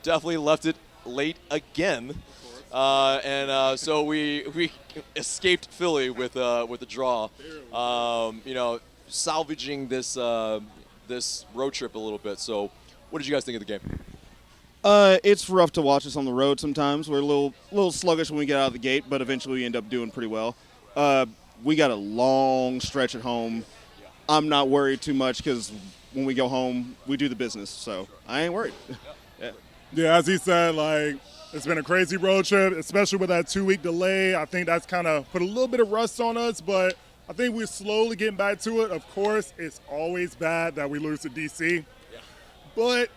definitely left it late again. So we escaped Philly with a draw. Salvaging this road trip a little bit. So, what did you guys think of the game? It's rough to watch us on the road sometimes. We're a little sluggish when we get out of the gate, but eventually we end up doing pretty well. We got a long stretch at home. I'm not worried too much because when we go home, we do the business. So I ain't worried. Yeah. Yeah, as he said, it's been a crazy road trip, especially with that 2-week delay. I think that's kind of put a little bit of rust on us, but I think we're slowly getting back to it. Of course, it's always bad that we lose to DC, but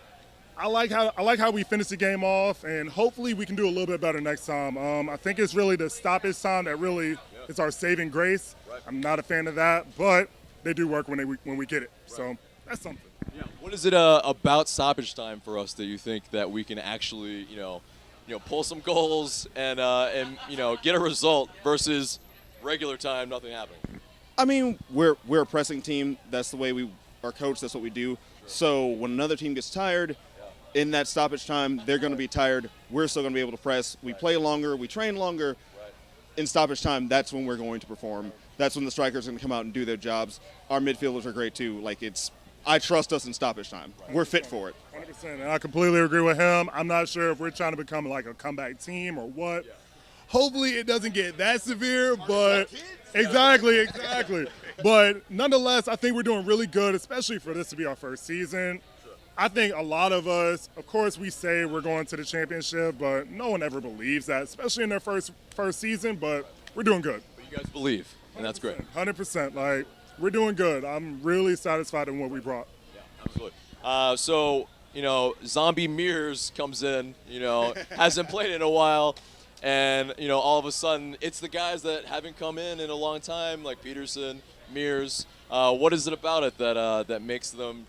I like how we finish the game off, and hopefully we can do a little bit better next time. I think it's really the stoppage time that really is our saving grace. Right. I'm not a fan of that, but they do work when we get it. Right. So that's something. Yeah. What is it about stoppage time for us that you think that we can actually, pull some goals and get a result versus regular time, nothing happening? I mean, we're a pressing team. That's the way we are coached. That's what we do. Sure. So when another team gets tired, in that stoppage time, they're going to be tired. We're still going to be able to press. We play longer. We train longer. In stoppage time, that's when we're going to perform. That's when the strikers are going to come out and do their jobs. Our midfielders are great too. I trust us in stoppage time. We're fit for it. 100%. And I completely agree with him. I'm not sure if we're trying to become like a comeback team or what. Hopefully it doesn't get that severe, but exactly. But nonetheless, I think we're doing really good, especially for this to be our first season. I think a lot of us, of course, we say we're going to the championship, but no one ever believes that, especially in their first season. But we're doing good. But you guys believe, and that's great. 100%. We're doing good. I'm really satisfied in what we brought. Yeah, absolutely. Zombie Mears comes in. Hasn't played in a while, and all of a sudden, it's the guys that haven't come in a long time, like Peterson, Mears. What is it about it that makes them?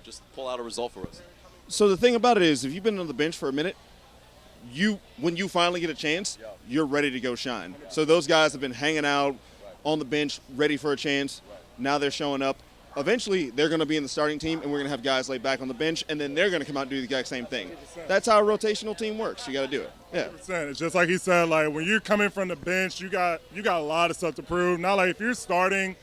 Just pull out a result for us. So the thing about it is, if you've been on the bench for a minute, when you finally get a chance, you're ready to go shine. So those guys have been hanging out on the bench, ready for a chance. Now they're showing up. Eventually, they're going to be in the starting team, and we're going to have guys laid back on the bench, and then they're going to come out and do the exact same thing. That's how a rotational team works. You got to do it. Yeah. 100%. It's just like he said. When you're coming from the bench, you got a lot of stuff to prove. Not like if you're starting,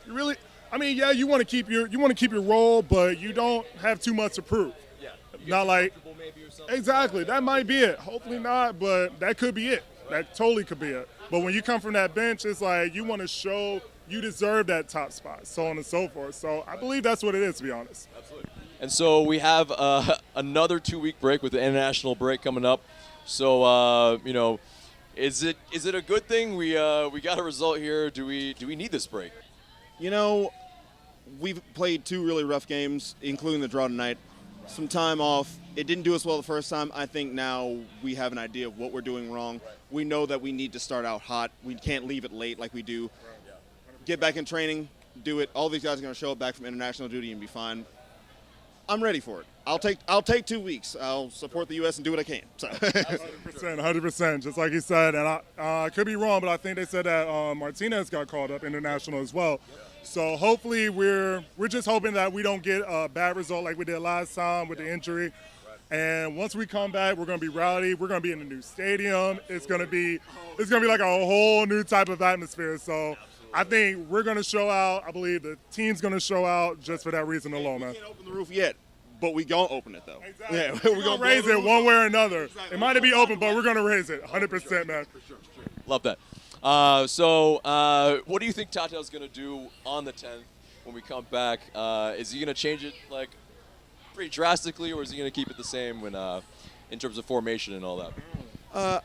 you really. I mean, yeah, you want to keep your role, but you don't have too much to prove. Yeah. Not like maybe or something. Exactly. That might be it. Hopefully not, but that could be it. That totally could be it. But when you come from that bench, it's like you want to show you deserve that top spot, so on and so forth. So I believe that's what it is, to be honest. Absolutely. And so we have another 2-week break with the international break coming up. So is it a good thing we got a result here? Do we need this break? We've played 2 really rough games, including the draw tonight. Some time off. It didn't do us well the first time. I think now we have an idea of what we're doing wrong. We know that we need to start out hot. We can't leave it late like we do. Get back in training, do it. All these guys are going to show up back from international duty and be fine. I'm ready for it. I'll take 2 weeks. I'll support the U.S. and do what I can. So. 100%. Just like he said, and I could be wrong, but I think they said that Martinez got called up international as well. So hopefully we're just hoping that we don't get a bad result like we did last time with the injury. And once we come back, we're going to be rowdy. We're going to be in a new stadium. It's going to be like a whole new type of atmosphere. So I think we're going to show out. I believe the team's going to show out just for that reason alone, man. We can't open the roof yet, but we going to open it, though. Exactly. Yeah, we're going to raise it one way or another. Exactly. It might not be open, but we're going to raise it 100%, man. For sure. Love that. What do you think Tata's going to do on the 10th when we come back? Is he going to change it pretty drastically, or is he going to keep it the same in terms of formation and all that?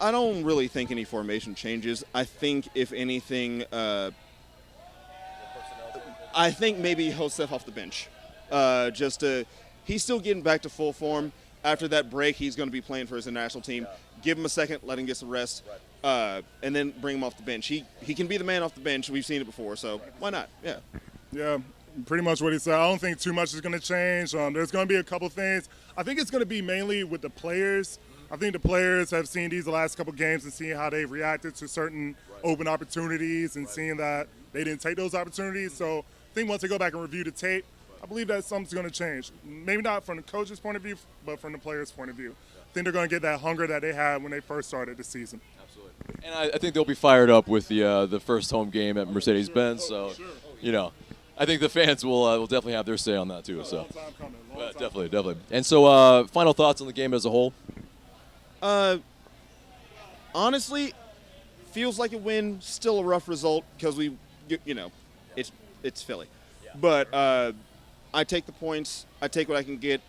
I don't really think any formation changes. I think, if anything, I think maybe he'll step off the bench. He's still getting back to full form. After that break, he's going to be playing for his international team. Give him a second, let him get some rest, and then bring him off the bench. He can be the man off the bench. We've seen it before, so why not? Yeah. Yeah, pretty much what he said. I don't think too much is going to change. There's going to be a couple things. I think it's going to be mainly with the players. I think the players have seen these the last couple games and seen how they've reacted to certain open opportunities and seeing that they didn't take those opportunities. So I think once they go back and review the tape, I believe that something's going to change. Maybe not from the coach's point of view, but from the players' point of view. I think they're going to get that hunger that they had when they first started the season. Absolutely. And I think they'll be fired up with the first home game at Mercedes-Benz. So, you know, I think the fans will definitely have their say on that too. So, definitely. And so, final thoughts on the game as a whole. Honestly, feels like a win. Still a rough result because it's Philly. But I take the points. I take what I can get.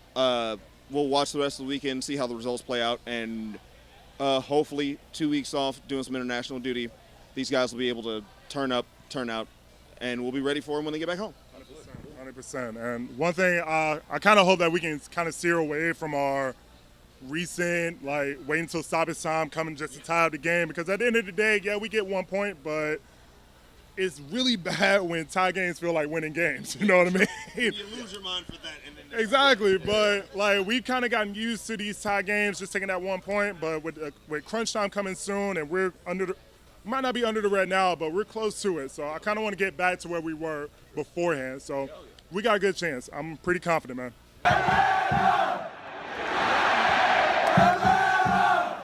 We'll watch the rest of the weekend, see how the results play out, and hopefully 2 weeks off doing some international duty, these guys will be able to turn up, turn out, and we'll be ready for them when they get back home. 100%. And one thing, I kind of hope that we can kind of steer away from our recent, like, wait until stoppage time coming just to tie up the game, because at the end of the day, yeah, we get 1 point, but it's really bad when tie games feel like winning games. You know what I mean? You lose your mind for that. And then exactly. But, like, we've kind of gotten used to these tie games, just taking that 1 point. But with crunch time coming soon, and we're might not be under the red now, but we're close to it. So I kind of want to get back to where we were beforehand. So we got a good chance. I'm pretty confident, man.